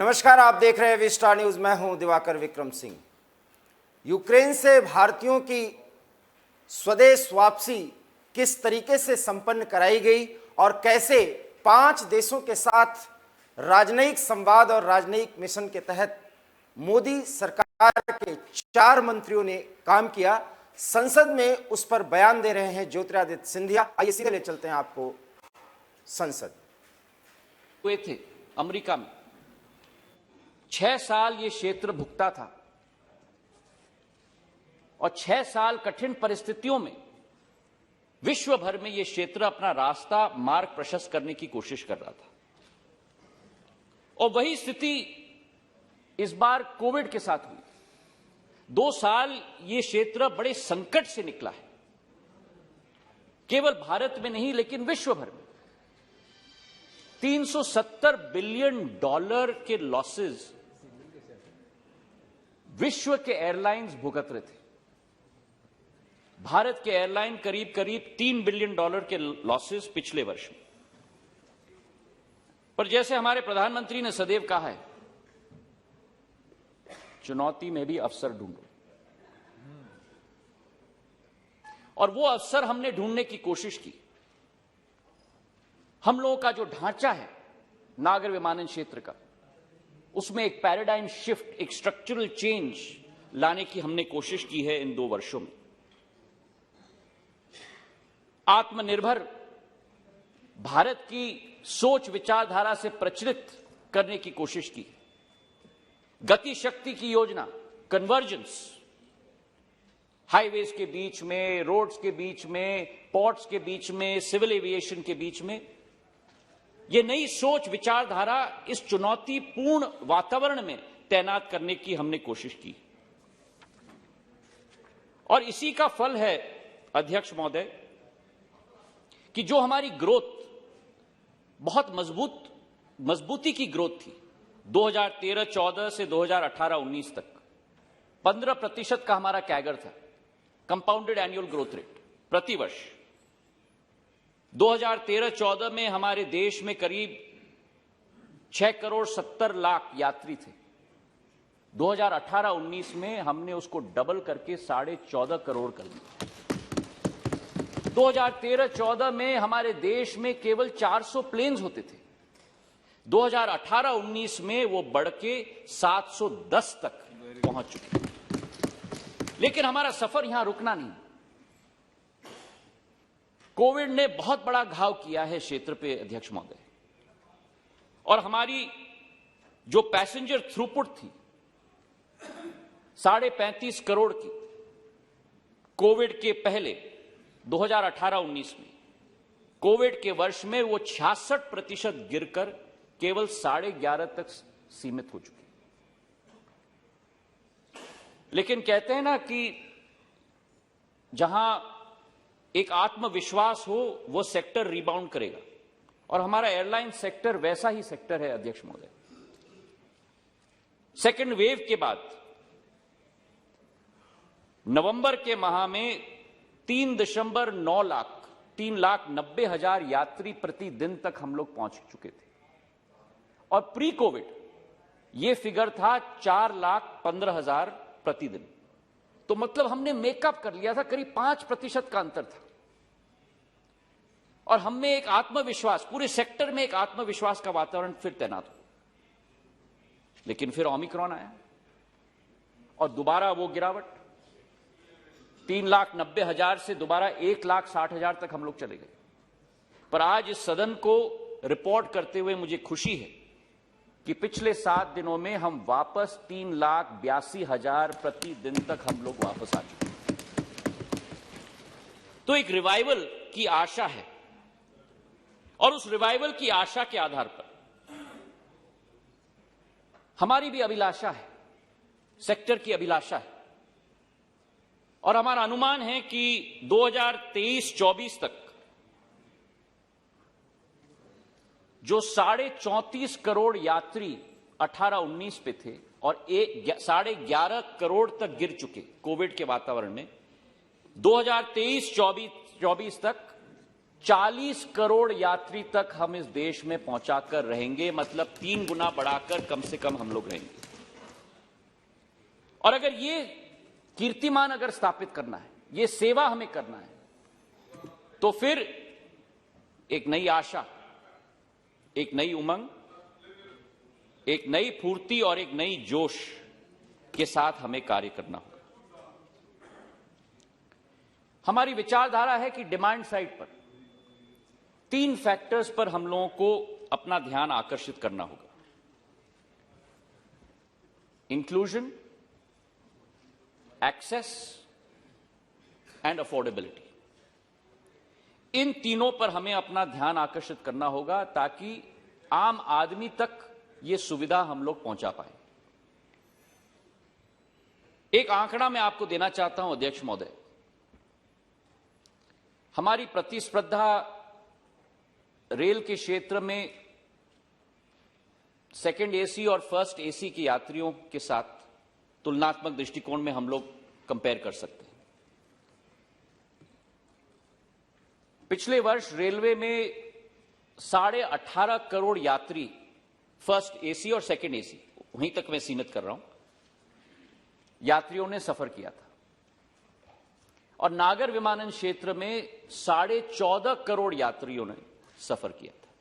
नमस्कार, आप देख रहे हैं विस्टार न्यूज। मैं हूं दिवाकर विक्रम सिंह। यूक्रेन से भारतीयों की स्वदेश वापसी किस तरीके से संपन्न कराई गई और कैसे 5 देशों के साथ राजनयिक संवाद और राजनयिक मिशन के तहत मोदी सरकार के 4 मंत्रियों ने काम किया, संसद में उस पर बयान दे रहे हैं ज्योतिरादित्य सिंधिया। आइए सीधे ले चलते हैं आपको संसद। हुए थे अमेरिका में 6 साल ये क्षेत्र भुगता था और 6 साल कठिन परिस्थितियों में विश्व भर में ये क्षेत्र अपना रास्ता मार्ग प्रशस्त करने की कोशिश कर रहा था। और वही स्थिति इस बार कोविड के साथ हुई। 2 साल ये क्षेत्र बड़े संकट से निकला है, केवल भारत में नहीं लेकिन विश्व भर में। $370 बिलियन के लॉसेस विश्व के एयरलाइंस भुगत रहे थे। भारत के एयरलाइन करीब करीब $3 बिलियन के लॉसेस पिछले वर्ष में। पर जैसे हमारे प्रधानमंत्री ने सदैव कहा है, चुनौती में भी अवसर ढूंढो। और वो अवसर हमने ढूंढने की कोशिश की। हम लोगों का जो ढांचा है नागर विमानन क्षेत्र का, उसमें एक पैराडाइम शिफ्ट, एक स्ट्रक्चरल चेंज लाने की हमने कोशिश की है इन 2 वर्षों में। आत्मनिर्भर भारत की सोच विचारधारा से प्रचलित करने की कोशिश की। गति शक्ति की योजना, कन्वर्जेंस, हाईवेज के बीच में, रोड्स के बीच में, पोर्ट्स के बीच में, सिविल एविएशन के बीच में, ये नई सोच विचारधारा इस चुनौतीपूर्ण वातावरण में तैनात करने की हमने कोशिश की। और इसी का फल है अध्यक्ष महोदय कि जो हमारी ग्रोथ बहुत मजबूती की ग्रोथ थी 2013-14 से 2018-19 तक, 15% का हमारा कैगर था, कंपाउंडेड एनुअल ग्रोथ रेट प्रतिवर्ष। 2013-14 में हमारे देश में करीब 6 करोड़ 70 लाख यात्री थे। 2018-19 में हमने उसको डबल करके 14.5 करोड़ कर दिया। 2013-14 में हमारे देश में केवल 400 प्लेन्स होते थे। 2018-19 में वो बढ़ के 710 तक पहुंच चुके। लेकिन हमारा सफर यहां रुकना नहीं। कोविड ने बहुत बड़ा घाव किया है क्षेत्र पे अध्यक्ष महोदय। और हमारी जो पैसेंजर थ्रूपुट थी 35.5 करोड़ की कोविड के पहले 2018-19 में, कोविड के वर्ष में वो 66% गिरकर केवल 11.5 तक सीमित हो चुकी। लेकिन कहते हैं ना कि जहां एक आत्मविश्वास हो वो सेक्टर रिबाउंड करेगा, और हमारा एयरलाइन सेक्टर वैसा ही सेक्टर है अध्यक्ष महोदय। सेकेंड वेव के बाद नवंबर के माह में 3.9 लाख 3,90,000 यात्री प्रतिदिन तक हम लोग पहुंच चुके थे। और प्री कोविड ये फिगर था 4,15,000 प्रतिदिन। तो मतलब हमने मेकअप कर लिया था, करीब 5% का अंतर था। और हमें एक आत्मविश्वास, पूरे सेक्टर में एक आत्मविश्वास का वातावरण फिर तैनात हो। लेकिन फिर ओमिक्रॉन आया और दोबारा वो गिरावट 3,90,000 से दोबारा 1,60,000 तक हम लोग चले गए। पर आज इस सदन को रिपोर्ट करते हुए मुझे खुशी है कि पिछले 7 दिनों में हम वापस 3,82,000 प्रतिदिन तक हम लोग वापस आ चुके हैं। तो एक रिवाइवल की आशा है, और उस रिवाइवल की आशा के आधार पर हमारी भी अभिलाषा है, सेक्टर की अभिलाषा है। और हमारा अनुमान है कि 2023-24 तक जो 34.5 करोड़ यात्री 18-19 पे थे और 11.5 करोड़ तक गिर चुके कोविड के वातावरण में, 2023-24 तक 40 करोड़ यात्री तक हम इस देश में पहुंचाकर रहेंगे, मतलब 3 गुना बढ़ाकर कम से कम हम लोग रहेंगे। और अगर ये कीर्तिमान अगर स्थापित करना है, ये सेवा हमें करना है, तो फिर एक नई आशा, एक नई उमंग, एक नई फूर्ति और एक नई जोश के साथ हमें कार्य करना होगा। हमारी विचारधारा है कि डिमांड साइड पर 3 फैक्टर्स पर हम लोगों को अपना ध्यान आकर्षित करना होगा। Inclusion, access and affordability. इन तीनों पर हमें अपना ध्यान आकर्षित करना होगा ताकि आम आदमी तक ये सुविधा हम लोग पहुंचा पाए। एक आंकड़ा मैं आपको देना चाहता हूं अध्यक्ष महोदय। हमारी प्रतिस्पर्धा रेल के क्षेत्र में सेकंड एसी और फर्स्ट एसी के यात्रियों के साथ तुलनात्मक दृष्टिकोण में हम लोग कंपेयर कर सकते हैं। पिछले वर्ष रेलवे में 18.5 करोड़ यात्री फर्स्ट एसी और सेकंड एसी, वहीं तक मैं सीमित कर रहा हूं, यात्रियों ने सफर किया था। और नागर विमानन क्षेत्र में 14.5 करोड़ यात्रियों ने सफर किया था।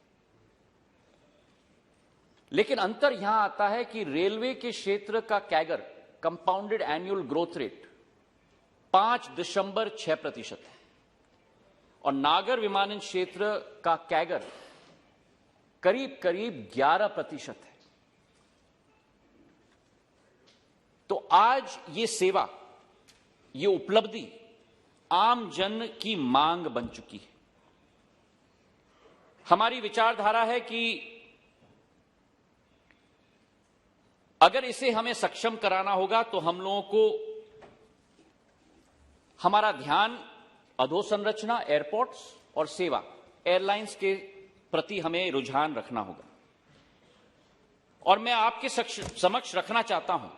लेकिन अंतर यहां आता है कि रेलवे के क्षेत्र का CAGR, compounded annual growth rate 5.6% है और नागर विमानन क्षेत्र का कैगर करीब करीब 11% है। तो आज ये सेवा, ये उपलब्धि आम जन की मांग बन चुकी है। हमारी विचारधारा है कि अगर इसे हमें सक्षम कराना होगा तो हम लोगों को हमारा ध्यान अधोसंरचना, एयरपोर्ट्स और सेवा, एयरलाइंस के प्रति हमें रुझान रखना होगा। और मैं आपके समक्ष रखना चाहता हूं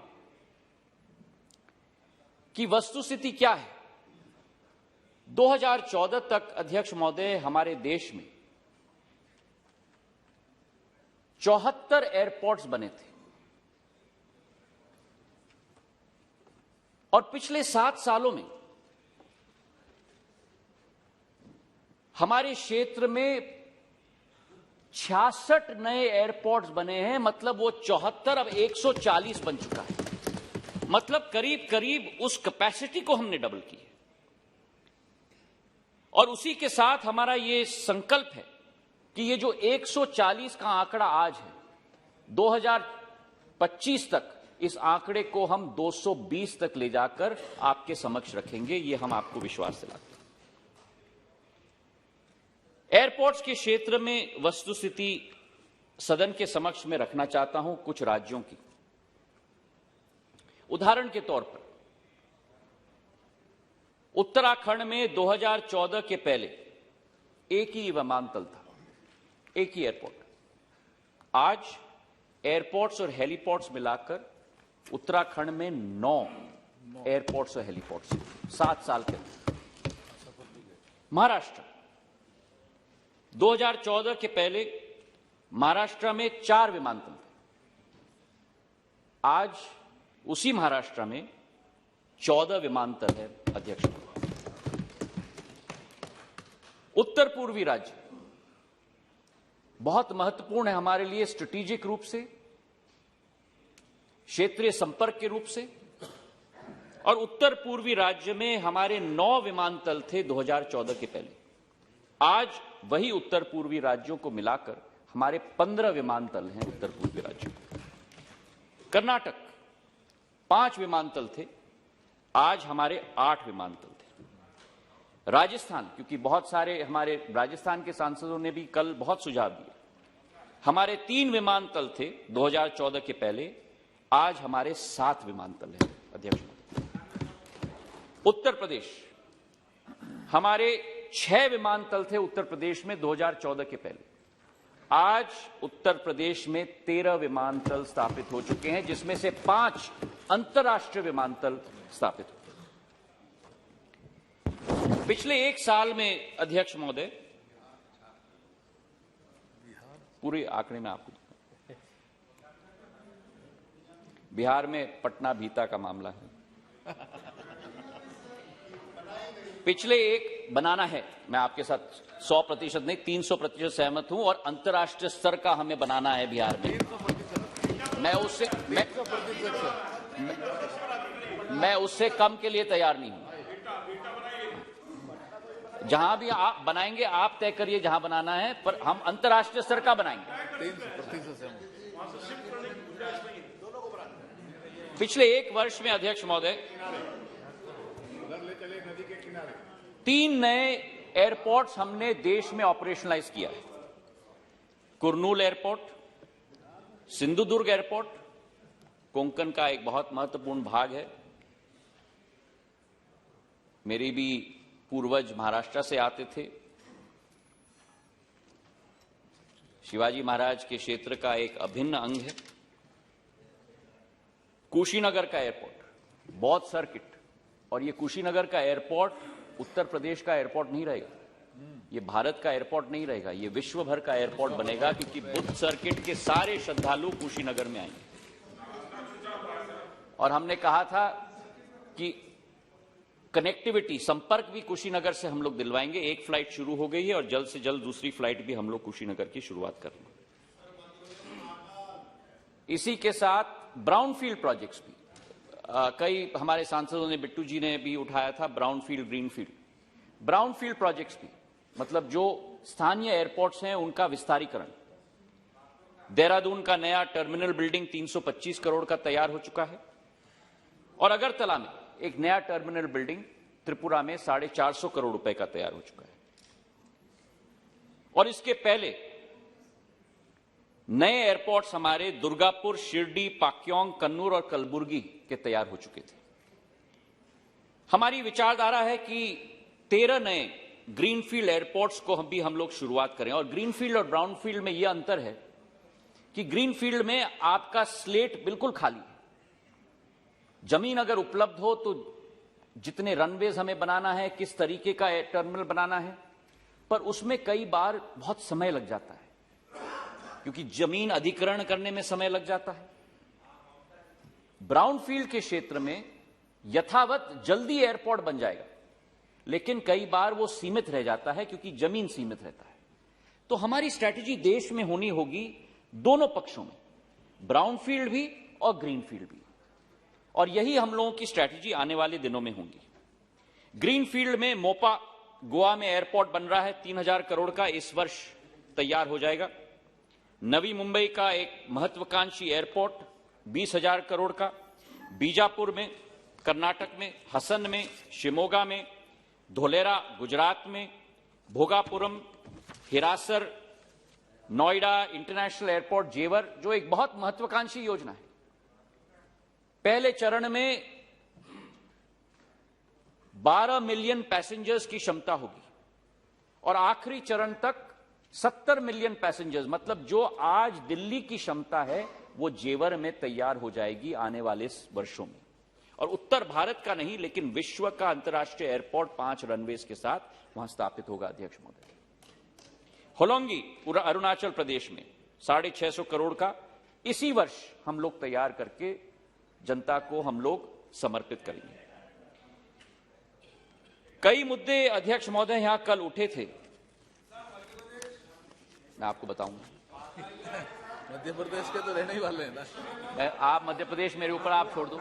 कि वस्तुस्थिति क्या है। 2014 तक अध्यक्ष महोदय हमारे देश में 74 एयरपोर्ट्स बने थे और पिछले 7 सालों में हमारे क्षेत्र में 66 नए एयरपोर्ट्स बने हैं। मतलब वो 74 अब 140 बन चुका है। मतलब करीब करीब उस कैपेसिटी को हमने डबल की है। और उसी के साथ हमारा ये संकल्प है कि ये जो 140 का आंकड़ा आज है, 2025 तक इस आंकड़े को हम 220 तक ले जाकर आपके समक्ष रखेंगे। ये हम आपको विश्वास दिलाते हैं। एयरपोर्ट्स के क्षेत्र में वस्तुस्थिति सदन के समक्ष में रखना चाहता हूं कुछ राज्यों की। उदाहरण के तौर पर उत्तराखंड में 2014 के पहले एक ही विमानतल था, एक ही एयरपोर्ट। आज एयरपोर्ट्स और हेलीपोर्ट्स मिलाकर उत्तराखंड में 9 एयरपोर्ट्स और हेलीपोर्ट्स 7 साल के अंदर। महाराष्ट्र 2014 के पहले महाराष्ट्र में 4 विमानतल थे। आज उसी महाराष्ट्र में 14 विमानतल है अध्यक्ष। उत्तर पूर्वी राज्य बहुत महत्वपूर्ण है हमारे लिए, स्ट्रेटेजिक रूप से, क्षेत्रीय संपर्क के रूप से। और उत्तर पूर्वी राज्य में हमारे 9 विमानतल थे 2014 के पहले। आज वही उत्तर पूर्वी राज्यों को मिलाकर हमारे 15 विमानतल हैं उत्तर पूर्वी राज्यों में। कर्नाटक 5 विमानतल थे, आज हमारे 8 विमानतल थे। राजस्थान, क्योंकि बहुत सारे हमारे राजस्थान के सांसदों ने भी कल बहुत सुझाव दिए, हमारे 3 विमानतल थे 2014 के पहले, आज हमारे 7 विमानतल हैं अध्यक्ष। उत्तर प्रदेश, हमारे 6 विमानतल थे उत्तर प्रदेश में 2014 के पहले, आज उत्तर प्रदेश में 13 विमानतल स्थापित हो चुके हैं, जिसमें से 5 अंतर्राष्ट्रीय विमानतल स्थापित हो। पिछले 1 साल में अध्यक्ष महोदय पूरे आंकड़े में आपको दूंगा। बिहार में पटना भीता का मामला है। पिछले एक बनाना है, मैं आपके साथ 100% नहीं 300% सहमत हूं, और अंतर्राष्ट्रीय स्तर का हमें बनाना है बिहार में। मैं उससे कम के लिए तैयार नहीं हूं। जहां भी आप बनाएंगे आप तय करिए जहां बनाना है, पर हम अंतर्राष्ट्रीय स्तर का बनाएंगे। पिछले एक वर्ष में अध्यक्ष महोदय 3 नए एयरपोर्ट्स हमने देश में ऑपरेशनलाइज किया है। कुरनूल एयरपोर्ट, सिंधुदुर्ग एयरपोर्ट, कोंकण का एक बहुत महत्वपूर्ण भाग है। मेरी भी पूर्वज महाराष्ट्र से आते थे। शिवाजी महाराज के क्षेत्र का एक अभिन्न अंग है। कुशीनगर का एयरपोर्ट, बौद्ध सर्किट, और ये कुशीनगर का एयरपोर्ट उत्तर प्रदेश का एयरपोर्ट नहीं रहेगा, ये भारत का एयरपोर्ट नहीं रहेगा, ये विश्व भर का एयरपोर्ट बनेगा, क्योंकि बुद्ध सर्किट के सारे श्रद्धालु कुशीनगर में आएंगे। और हमने कहा था कि कनेक्टिविटी, संपर्क भी कुशीनगर से हम लोग दिलवाएंगे। एक फ्लाइट शुरू हो गई है और जल्द से जल्द दूसरी फ्लाइट भी हम लोग कुशीनगर की शुरुआत कर रहे हैं। इसी के साथ ब्राउनफील्ड प्रोजेक्ट्स भी कई हमारे सांसदों ने, बिट्टू जी ने भी उठाया था, ब्राउनफील्ड ग्रीनफील्ड। ब्राउनफील्ड प्रोजेक्ट्स भी मतलब जो स्थानीय एयरपोर्ट्स हैं उनका विस्तारीकरण। देहरादून का नया टर्मिनल बिल्डिंग 325 करोड़ का तैयार हो चुका है, और अगरतला में एक नया टर्मिनल बिल्डिंग त्रिपुरा में 450 करोड़ रुपए का तैयार हो चुका है। और इसके पहले नए एयरपोर्ट्स हमारे दुर्गापुर, शिरडी, पाक्योंग, कन्नूर और कलबुर्गी के तैयार हो चुके थे। हमारी विचारधारा है कि 13 नए ग्रीनफील्ड एयरपोर्ट्स को हम लोग शुरुआत करें। और ग्रीनफील्ड और ब्राउनफील्ड में यह अंतर है कि ग्रीनफील्ड में आपका स्लेट बिल्कुल खाली है। जमीन अगर उपलब्ध हो तो जितने रनवेज हमें बनाना है, किस तरीके का टर्मिनल बनाना है, पर उसमें कई बार बहुत समय लग जाता है, क्योंकि जमीन अधिग्रहण करने में समय लग जाता है। ब्राउनफील्ड के क्षेत्र में यथावत जल्दी एयरपोर्ट बन जाएगा, लेकिन कई बार वो सीमित रह जाता है क्योंकि जमीन सीमित रहता है। तो हमारी स्ट्रैटेजी देश में होनी होगी दोनों पक्षों में, ब्राउनफील्ड भी और ग्रीनफील्ड भी, और यही हम लोगों की स्ट्रैटेजी आने वाले दिनों में होगी। ग्रीनफील्ड में मोपा गोवा में एयरपोर्ट बन रहा है, 3000 करोड़ का, इस वर्ष तैयार हो जाएगा। नवी मुंबई का एक महत्वाकांक्षी एयरपोर्ट 20,000 करोड़ का, बीजापुर में कर्नाटक में, हसन में, शिमोगा में, धोलेरा गुजरात में, भोगापुरम, हिरासर, नोएडा इंटरनेशनल एयरपोर्ट जेवर, जो एक बहुत महत्वाकांक्षी योजना है। पहले चरण में 12 मिलियन पैसेंजर्स की क्षमता होगी और आखिरी चरण तक 70 मिलियन पैसेंजर्स, मतलब जो आज दिल्ली की क्षमता है वो जेवर में तैयार हो जाएगी आने वाले वर्षों में। और उत्तर भारत का नहीं लेकिन विश्व का अंतर्राष्ट्रीय एयरपोर्ट 5 रनवेज के साथ वहां स्थापित होगा। अध्यक्ष महोदय, होलोंगी अरुणाचल प्रदेश में 650 करोड़ का इसी वर्ष हम लोग तैयार करके जनता को हम लोग समर्पित करेंगे। कई मुद्दे अध्यक्ष महोदय यहां कल उठे थे, मैं आपको बताऊंगा। मध्य प्रदेश के तो रहने ही वाले हैं ना। आप मध्य प्रदेश मेरे ऊपर आप छोड़ दो।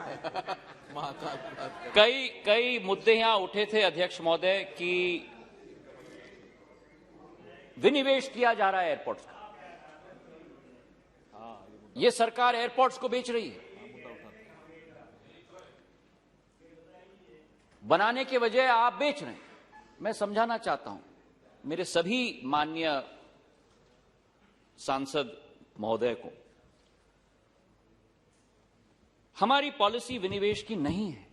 कई मुद्दे यहां उठे थे अध्यक्ष महोदय कि विनिवेश किया जा रहा है एयरपोर्ट्स का। ये सरकार एयरपोर्ट्स को बेच रही है। बनाने के बजाय आप बेच रहे हैं। मैं समझाना चाहता हूं मेरे सभी माननीय सांसद महोदय को, हमारी पॉलिसी विनिवेश की नहीं है।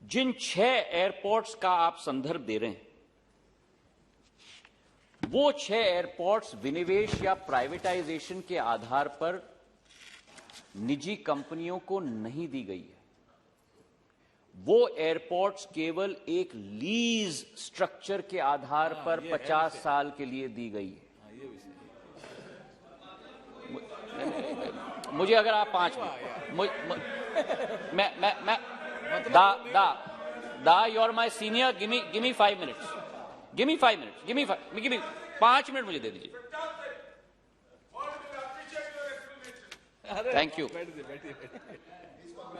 जिन 6 एयरपोर्ट्स का आप संदर्भ दे रहे हैं, वो 6 एयरपोर्ट्स विनिवेश या प्राइवेटाइजेशन के आधार पर निजी कंपनियों को नहीं दी गई है। वो एयरपोर्ट्स केवल एक लीज स्ट्रक्चर के आधार पर 50 साल के लिए दी गई है। मुझे अगर आप 5 मिनट मैं दा you are my senior, give me 5 minutes, give me 5 minutes, give me 5 minute मुझे दे दीजिए। Thank you.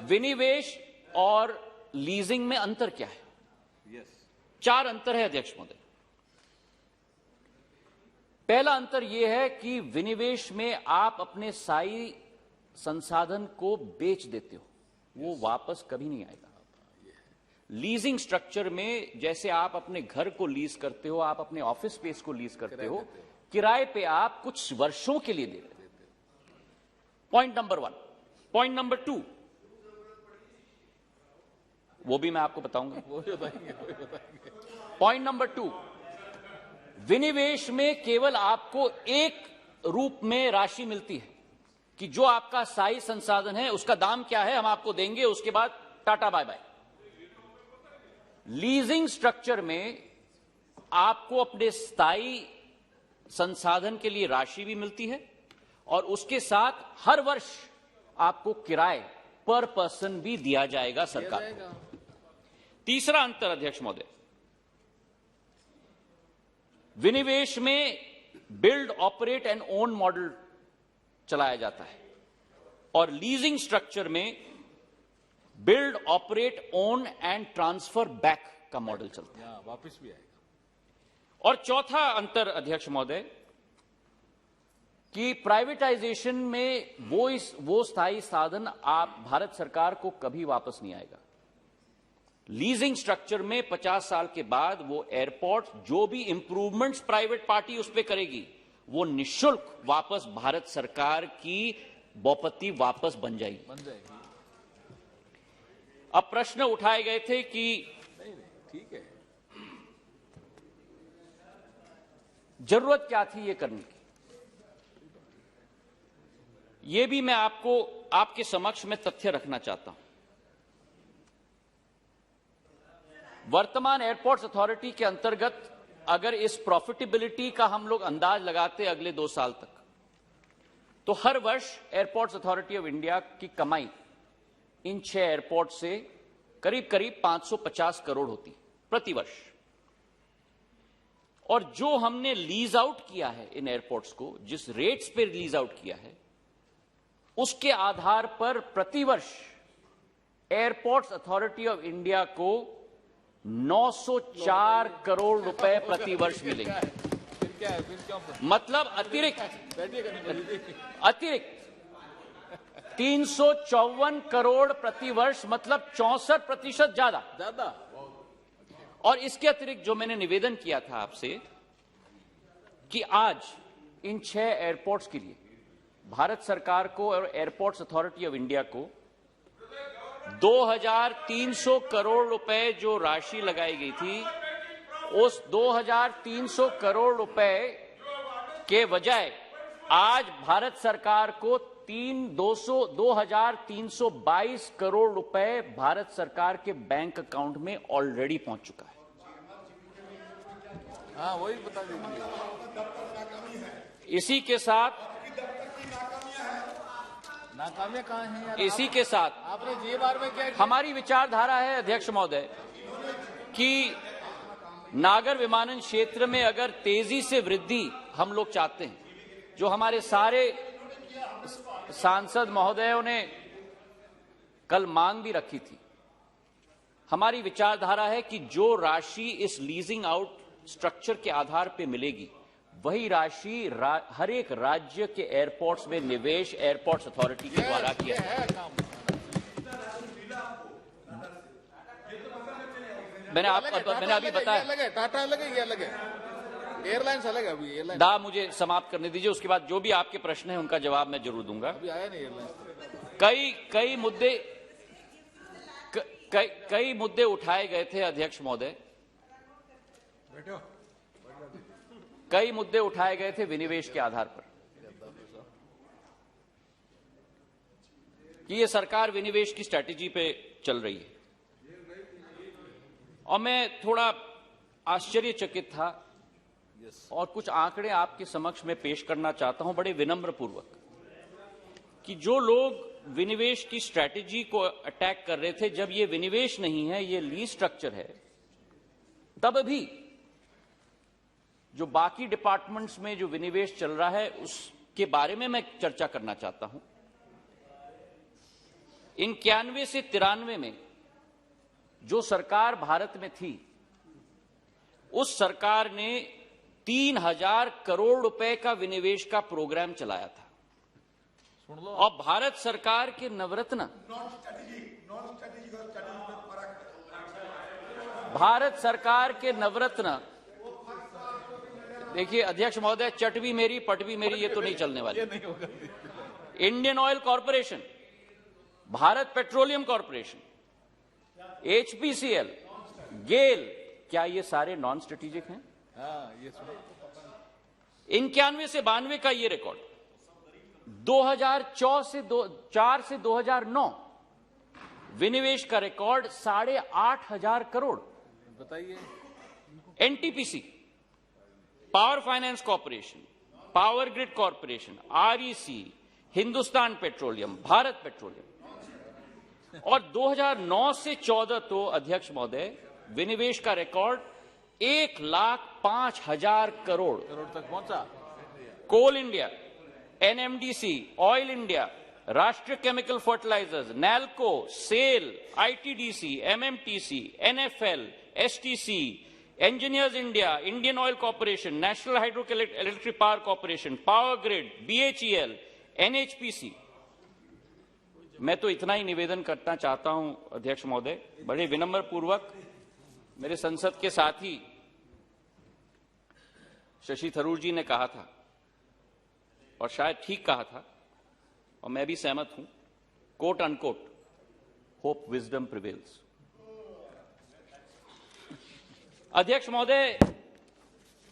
विनिवेश और लीजिंग में अंतर क्या है? 4 अंतर है अध्यक्ष महोदय। पहला अंतर यह है कि विनिवेश में आप अपने स्थायी संसाधन को बेच देते हो, वो वापस कभी नहीं आएगा। लीजिंग स्ट्रक्चर में जैसे आप अपने घर को लीज करते हो, आप अपने ऑफिस स्पेस को लीज करते हो, किराए पे आप कुछ वर्षों के लिए दे रहे हो। Point number 1। पॉइंट नंबर 2 वो भी मैं आपको बताऊंगा। पॉइंट नंबर 2, विनिवेश में केवल आपको एक रूप में राशि मिलती है कि जो आपका स्थायी संसाधन है उसका दाम क्या है हम आपको देंगे, उसके बाद tata bye bye. Leasing structure में आपको अपने स्थायी संसाधन के लिए राशि भी मिलती है और उसके साथ हर वर्ष आपको किराए पर पर्सन भी दिया जाएगा सरकार को। तीसरा अंतर अध्यक्ष महोदय, विनिवेश में build operate and own model चलाया जाता है और लीजिंग स्ट्रक्चर में build operate own and transfer back का मॉडल चलता है, वापस भी आएगा। और चौथा अंतर अध्यक्ष महोदय कि प्राइवेटाइजेशन में वो स्थायी साधन आप भारत सरकार को कभी वापस नहीं आएगा। लीजिंग स्ट्रक्चर में 50 साल के बाद वो एयरपोर्ट जो भी इंप्रूवमेंट्स प्राइवेट पार्टी उस पर करेगी वो निःशुल्क वापस भारत सरकार की बौपत्ती वापस बन जाएगी। अब प्रश्न उठाए गए थे कि नहीं ठीक है, जरूरत क्या थी ये करने की। ये भी मैं आपको आपके समक्ष में तथ्य रखना चाहता हूं। वर्तमान एयरपोर्ट्स अथॉरिटी के अंतर्गत अगर इस प्रॉफिटेबिलिटी का हम लोग अंदाज लगाते अगले 2 साल तक, तो हर वर्ष एयरपोर्ट्स अथॉरिटी ऑफ इंडिया की कमाई इन 6 एयरपोर्ट से करीब करीब 550 करोड़ होती प्रति वर्ष। और जो हमने लीज आउट किया है इन एयरपोर्ट्स को, जिस रेट्स पे लीज आउट किया है, उसके आधार पर प्रतिवर्ष एयरपोर्ट्स अथॉरिटी ऑफ इंडिया को 904 करोड़ रुपए प्रतिवर्ष मिलेंगे। फिर क्या है, फिर क्यों मतलब अतिरिक्त 354 करोड़ प्रतिवर्ष, मतलब 64% ज्यादा। और इसके अतिरिक्त जो मैंने निवेदन किया था आपसे कि आज इन 6 एयरपोर्ट्स के लिए भारत सरकार को और एयरपोर्ट्स अथॉरिटी ऑफ इंडिया को 2300 करोड़ रुपए जो राशि लगाई गई थी, उस 2300 करोड़ रुपए के बजाय आज भारत सरकार को 2322 करोड़ रुपए भारत सरकार के बैंक अकाउंट में ऑलरेडी पहुंच चुका है। हाँ वही बता दीजिए। इसी के साथ नाकामियां कहाँ हैं यार? इसी के साथ आपने ये बार में क्या किया? हमारी विचारधारा है अध्यक्ष महोदय कि नागर विमानन क्षेत्र में अगर तेजी से वृद्धि हम लोग चाहते हैं, जो हमारे सारे सांसद महोदयों ने कल मांग भी रखी थी, हमारी विचारधारा है कि जो राशि इस लीजिंग आउट स्ट्रक्चर के आधार पर मिलेगी वही राशि हर एक राज्य के एयरपोर्ट्स में निवेश एयरपोर्ट्स अथॉरिटी के द्वारा किया है। मैंने अभी बताया। टाटा अलग है, ये अलग है, एयरलाइंस अलग है। अभी एयरलाइन दा मुझे समाप्त करने दीजिए, उसके बाद जो भी आपके प्रश्न हैं उनका जवाब मैं जरूर दूंगा। अभी आया नहीं एयरलाइंस। कई मुद्दे उठाए गए थे अध्यक्ष महोदय, कई मुद्दे उठाए गए थे विनिवेश के आधार पर कि ये सरकार विनिवेश की स्ट्रैटेजी पे चल रही है। और मैं थोड़ा आश्चर्यचकित था और कुछ आंकड़े आपके समक्ष में पेश करना चाहता हूं बड़े विनम्र पूर्वक कि जो लोग विनिवेश की स्ट्रैटेजी को अटैक कर रहे थे, जब ये विनिवेश नहीं है, ये लीज स्ट्रक्चर है, तब भी जो बाकी डिपार्टमेंट्स में जो विनिवेश चल रहा है उसके बारे में मैं चर्चा करना चाहता हूं। 91 से 93 में जो सरकार भारत में थी, उस सरकार ने 3000 करोड़ रुपए का विनिवेश का प्रोग्राम चलाया था। और भारत सरकार के नवरत्न, भारत सरकार के नवरत्न, देखिए अध्यक्ष महोदय, चट भी मेरी पट भी मेरी, ये तो नहीं चलने वाली। Indian oil corporation, Bharat petroleum corporation, HPCL, GAIL, क्या ये सारे नॉन स्ट्रेटेजिक हैं? ये 91 से 92 का ये रिकॉर्ड, 2004 से 2009 विनिवेश का रिकॉर्ड 8,500 करोड़। बताइए। NTPC, power finance corporation, power grid corporation, REC, Hindustan petroleum, Bharat petroleum. और 2009 से 14 तो अध्यक्ष महोदय विनिवेश का रिकॉर्ड 1,05,000 करोड़ तक पहुंचा। Coal India, NMDC, oil India, Rashtriya chemical fertilizers, NALCO, SAIL, ITDC, MMTC, NFL, STC, engineers India, Indian oil corporation, national hydro electric power corporation, power grid, BHEL, NHPC. मैं तो इतना ही निवेदन करना चाहता हूं अध्यक्ष महोदय, बड़े विनम्र पूर्वक, मेरे संसद के साथी शशि थरूर जी ने कहा था और शायद ठीक कहा था, और मैं भी सहमत हूं, quote unquote, hope wisdom prevails. अध्यक्ष महोदय,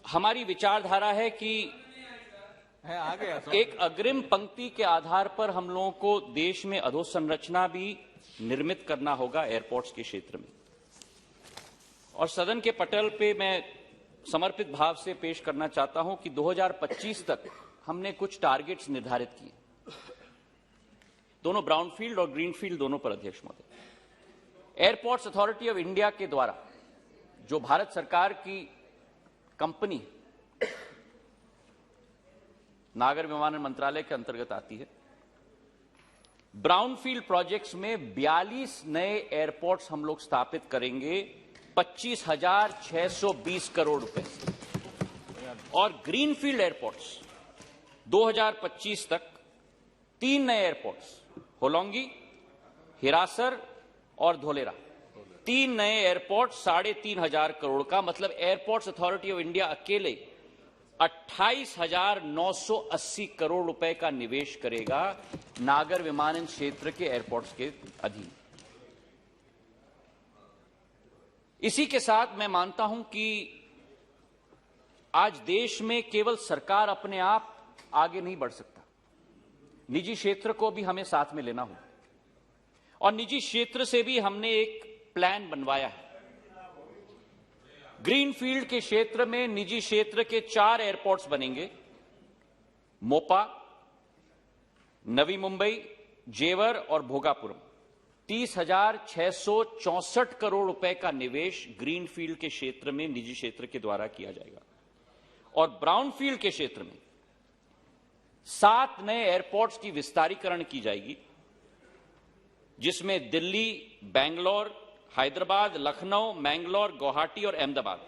हमारी विचारधारा है कि एक अग्रिम पंक्ति के आधार पर हम लोगों को देश में अधोसंरचना भी निर्मित करना होगा एयरपोर्ट्स के क्षेत्र में। और सदन के पटल पे मैं समर्पित भाव से पेश करना चाहता हूं कि 2025 तक हमने कुछ टारगेट्स निर्धारित किए, दोनों ब्राउनफील्ड और ग्रीनफील्ड दोनों पर अध्यक्ष महोदय। एयरपोर्ट्स अथॉरिटी ऑफ इंडिया के द्वारा, जो भारत सरकार की कंपनी नागर विमानन मंत्रालय के अंतर्गत आती है, ब्राउनफील्ड प्रोजेक्ट्स में 42 नए एयरपोर्ट्स हम लोग स्थापित करेंगे 25,620 करोड़ रुपए। और ग्रीनफील्ड एयरपोर्ट्स 2025 तक 3 नए एयरपोर्ट्स, होलोंगी, हिरासर और धोलेरा, 3 नए एयरपोर्ट 3,500 करोड़ का, मतलब एयरपोर्ट्स अथॉरिटी ऑफ इंडिया अकेले 28,980 करोड़ रुपए का निवेश करेगा नागर विमानन क्षेत्र के एयरपोर्ट्स के अधीन। इसी के साथ मैं मानता हूं कि आज देश में केवल सरकार अपने आप आगे नहीं बढ़ सकता, निजी क्षेत्र को भी हमें साथ में लेना होगा। और निजी क्षेत्र से भी हमने एक प्लान बनवाया है। ग्रीनफील्ड के क्षेत्र में निजी क्षेत्र के 4 एयरपोर्ट्स बनेंगे, मोपा, नवी मुंबई, जेवर और भोगापुरम। 30,664 करोड़ रुपए का निवेश ग्रीनफील्ड के क्षेत्र में निजी क्षेत्र के द्वारा किया जाएगा। और ब्राउनफील्ड के क्षेत्र में 7 नए एयरपोर्ट्स की विस्तारीकरण की जाएगी, जिसमें दिल्ली, बेंगलोर, हैदराबाद, लखनऊ, मैंगलोर, गुवाहाटी और अहमदाबाद,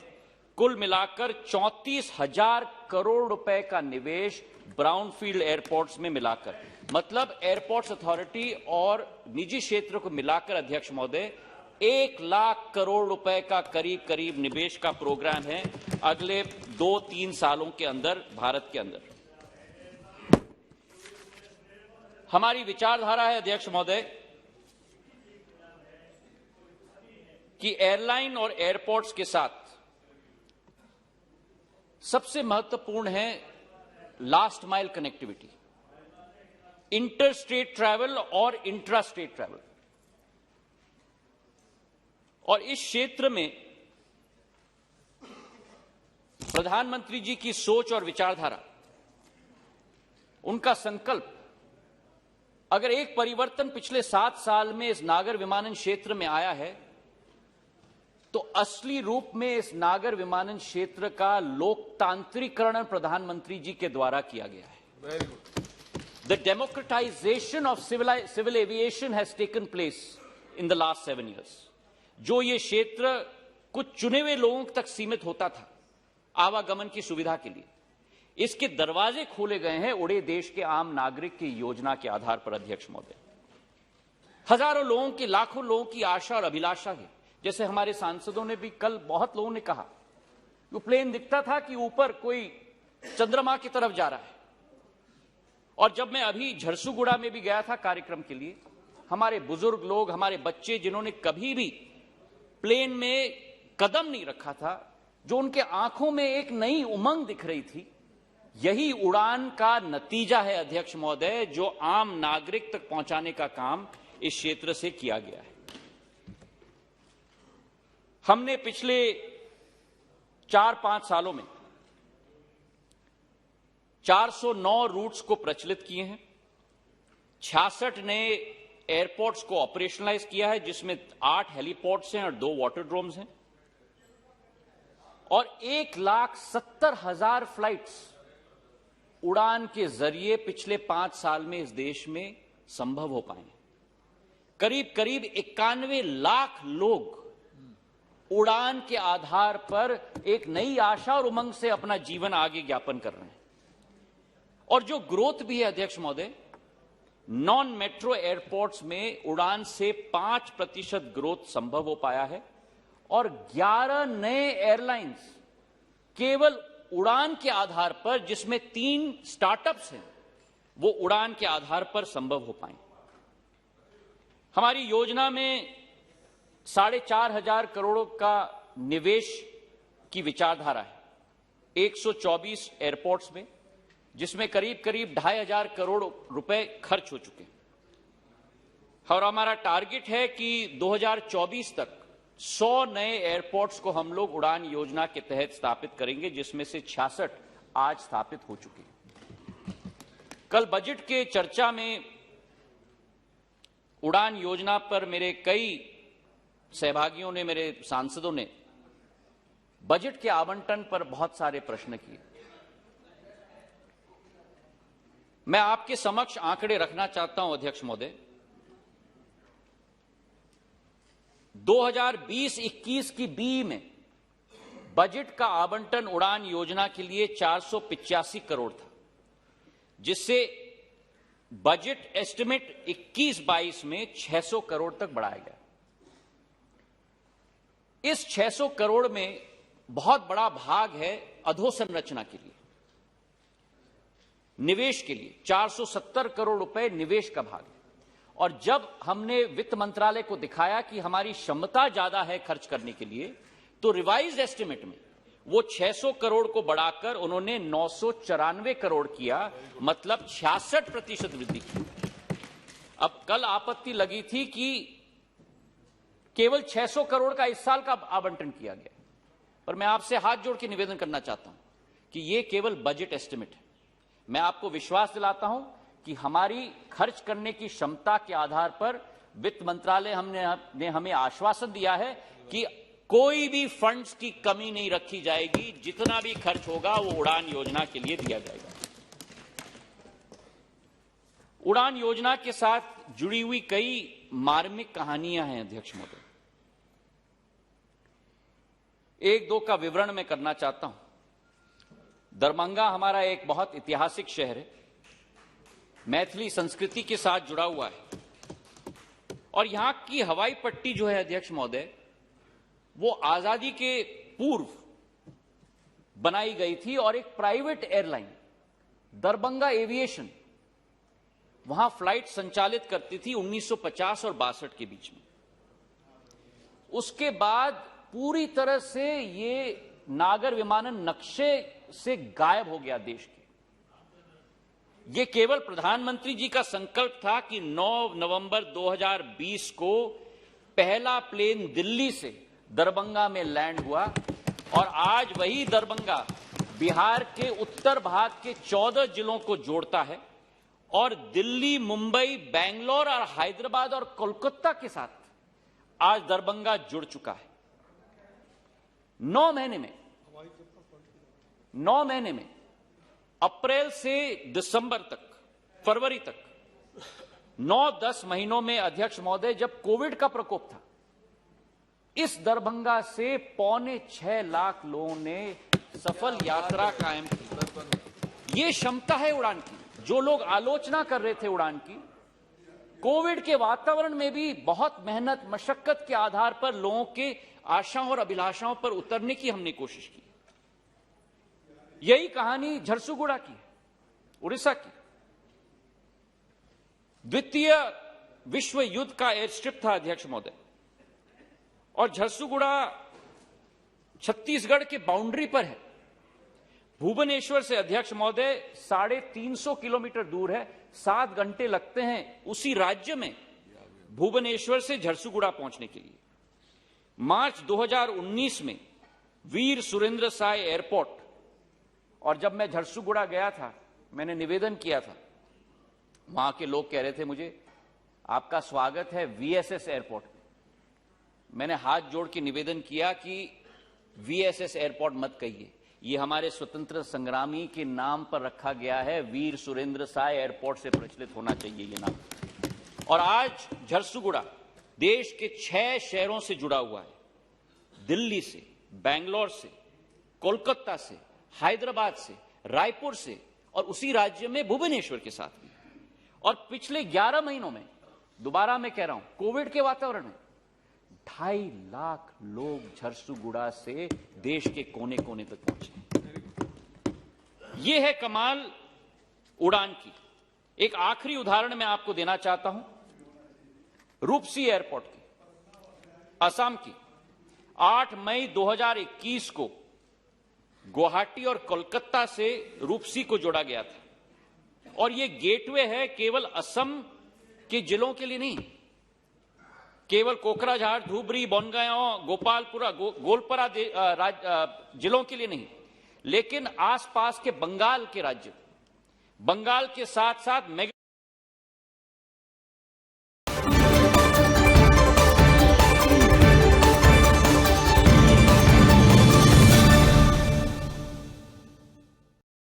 कुल मिलाकर 34,000 करोड़ रुपए का निवेश ब्राउनफील्ड एयरपोर्ट्स में मिलाकर, मतलब एयरपोर्ट्स अथॉरिटी और निजी क्षेत्र को मिलाकर अध्यक्ष महोदय 1 लाख करोड़ रुपए का करीब करीब निवेश का प्रोग्राम है अगले 2-3 सालों के अंदर भारत के अंदर। हमारी विचारधारा है अध्यक्ष महोदय कि एयरलाइन और एयरपोर्ट्स के साथ सबसे महत्वपूर्ण है last mile connectivity, inter state travel और इंट्रा स्टेट ट्रैवल। और इस क्षेत्र में प्रधानमंत्री जी की सोच और विचारधारा, उनका संकल्प, अगर एक परिवर्तन पिछले 7 साल में इस नागर विमानन क्षेत्र में आया है तो असली रूप में इस नागर विमानन क्षेत्र का लोकतांत्रिकरण प्रधानमंत्री जी के द्वारा किया गया है। The democratization of civil aviation has taken place in the last 7 years। जो ये क्षेत्र कुछ चुने हुए लोगों तक सीमित होता था आवागमन की सुविधा के लिए, इसके दरवाजे खोले गए हैं उड़े देश के आम नागरिक की योजना के आधार पर। अध्यक्ष महोदय, हजारों लोगों की, लाखों लोगों की आशा और अभिलाषा है। जैसे हमारे सांसदों ने भी कल, बहुत लोगों ने कहा, वो प्लेन दिखता था कि ऊपर कोई चंद्रमा की तरफ जा रहा है। और जब मैं अभी झरसुगुड़ा में भी गया था कार्यक्रम के लिए, हमारे बुजुर्ग लोग, हमारे बच्चे जिन्होंने कभी भी प्लेन में कदम नहीं रखा था, जो उनके आंखों में एक नई उमंग दिख रही थी, यही उड़ान का नतीजा है अध्यक्ष महोदय, जो आम नागरिक तक पहुंचाने का काम इस क्षेत्र से किया गया है। हमने पिछले 4-5 सालों में 409 रूट्स को प्रचलित किए हैं, 66 नए एयरपोर्ट्स को ऑपरेशनलाइज किया है, जिसमें 8 हेलीपोर्ट्स हैं और 2 वाटरड्रोम्स हैं, और 1,70,000 फ्लाइट्स उड़ान के जरिए पिछले 5 साल में इस देश में संभव हो पाए। करीब करीब 91 लाख लोग उड़ान के आधार पर एक नई आशा और उमंग से अपना जीवन आगे ज्ञापन कर रहे हैं। और जो ग्रोथ भी है अध्यक्ष महोदय, नॉन मेट्रो एयरपोर्ट्स में उड़ान से 5% ग्रोथ संभव हो पाया है, और 11 नए एयरलाइंस केवल उड़ान के आधार पर, जिसमें 3 स्टार्टअप्स हैं, वो उड़ान के आधार पर संभव हो पाए। हमारी योजना में 4,500 करोड़ का निवेश की विचारधारा है 124 एयरपोर्ट्स में, जिसमें करीब करीब 2,500 करोड़ रुपए खर्च हो चुके हैं। और हमारा टारगेट है कि 2024 तक 100 नए एयरपोर्ट्स को हम लोग उड़ान योजना के तहत स्थापित करेंगे, जिसमें से 66 आज स्थापित हो चुके हैं। कल बजट के चर्चा में उड़ान योजना पर मेरे कई सहभागियों ने, मेरे सांसदों ने बजट के आवंटन पर बहुत सारे प्रश्न किए। मैं आपके समक्ष आंकड़े रखना चाहता हूं अध्यक्ष महोदय। 2020-21 की बीई में बजट का आवंटन उड़ान योजना के लिए 485 करोड़ था, जिससे बजट एस्टिमेट 21-22 में 600 करोड़ तक बढ़ाया गया। इस 600 करोड़ में बहुत बड़ा भाग है अधोसंरचना के लिए, निवेश के लिए 470 करोड़ रुपए निवेश का भाग है। और जब हमने वित्त मंत्रालय को दिखाया कि हमारी क्षमता ज्यादा है खर्च करने के लिए, तो रिवाइज एस्टिमेट में वो 600 करोड़ को बढ़ाकर उन्होंने 994 करोड़ किया, मतलब 66% वृद्धि की। अब कल आपत्ति लगी थी कि केवल 600 करोड़ का इस साल का आवंटन किया गया, पर मैं आपसे हाथ जोड़ के निवेदन करना चाहता हूं कि यह केवल बजट एस्टिमेट है। मैं आपको विश्वास दिलाता हूं कि हमारी खर्च करने की क्षमता के आधार पर वित्त मंत्रालय ने हमें आश्वासन दिया है कि कोई भी फंड्स की कमी नहीं रखी जाएगी, जितना भी खर्च होगा वो उड़ान योजना के लिए दिया जाएगा। उड़ान योजना के साथ जुड़ी हुई कई मार्मिक कहानियां हैं अध्यक्ष महोदय। 1-2 का विवरण मैं करना चाहता हूं। दरभंगा हमारा एक बहुत ऐतिहासिक शहर है, मैथिली संस्कृति के साथ जुड़ा हुआ है, और यहां की हवाई पट्टी जो है अध्यक्ष महोदय, वो आजादी के पूर्व बनाई गई थी, और एक प्राइवेट एयरलाइन दरभंगा एविएशन वहां फ्लाइट संचालित करती थी 1950 और 62 के बीच में। उसके बाद पूरी तरह से ये नागर विमानन नक्शे से गायब हो गया देश के। ये केवल प्रधानमंत्री जी का संकल्प था कि 9 नवंबर 2020 को पहला प्लेन दिल्ली से दरभंगा में लैंड हुआ, और आज वही दरभंगा बिहार के उत्तर भाग के 14 जिलों को जोड़ता है और दिल्ली, मुंबई, बेंगलोर और हैदराबाद और कोलकाता के साथ आज दरभंगा जुड़ चुका है। 9 महीने में अप्रैल से दिसंबर तक, फरवरी तक 9-10 महीनों में अध्यक्ष महोदय, जब कोविड का प्रकोप था, इस दरभंगा से 5.25 लाख लोगों ने सफल यात्रा कायम की। ये क्षमता है उड़ान की। जो लोग आलोचना कर रहे थे उड़ान की, कोविड के वातावरण में भी बहुत मेहनत, मशक्कत के आधार पर लोगों के आशाओं और अभिलाषाओं पर उतरने की हमने कोशिश की। यही कहानी झरसुगुड़ा की, उड़ीसा की। द्वितीय विश्व युद्ध का एयर स्ट्रिप था अध्यक्ष महोदय, और झरसुगुड़ा छत्तीसगढ़ के बाउंड्री पर है। भुवनेश्वर से अध्यक्ष महोदय 350 किलोमीटर दूर है, 7 घंटे लगते हैं उसी राज्य में भुवनेश्वर से झरसुगुड़ा पहुंचने के लिए। मार्च 2019 में वीर सुरेंद्र साय एयरपोर्ट, और जब मैं झरसुगुड़ा गया था, मैंने निवेदन किया था, वहां के लोग कह रहे थे मुझे, आपका स्वागत है वीएसएस एयरपोर्ट में। मैंने हाथ जोड़ के निवेदन किया कि वीएसएस एयरपोर्ट मत कहिए, ये हमारे स्वतंत्र संग्रामी के नाम पर रखा गया है, वीर सुरेंद्र साय एयरपोर्ट से प्रचलित होना चाहिए ये नाम। और आज झरसुगुड़ा देश के 6 शहरों से जुड़ा हुआ है, दिल्ली से, बेंगलोर से, कोलकाता से, हैदराबाद से, रायपुर से, और उसी राज्य में भुवनेश्वर के साथ भी। और पिछले 11 महीनों में, दोबारा मैं कह रहा हूं, कोविड के वातावरण में 2.5 लाख लोग झरसुगुड़ा से देश के कोने कोने तक पहुंचे। यह है कमाल उड़ान की। एक आखिरी उदाहरण मैं आपको देना चाहता हूं, रूपसी एयरपोर्ट की, असम की। 8 मई 2021 को गुवाहाटी और कोलकाता से रूपसी को जोड़ा गया था, और यह गेटवे है केवल असम के जिलों के लिए नहीं, केवल कोकराझार, धुबरी, बोनगांव, गोपालपुरा, गोलपरा जिलों के लिए नहीं, लेकिन आसपास के बंगाल के राज्य, बंगाल के साथ साथ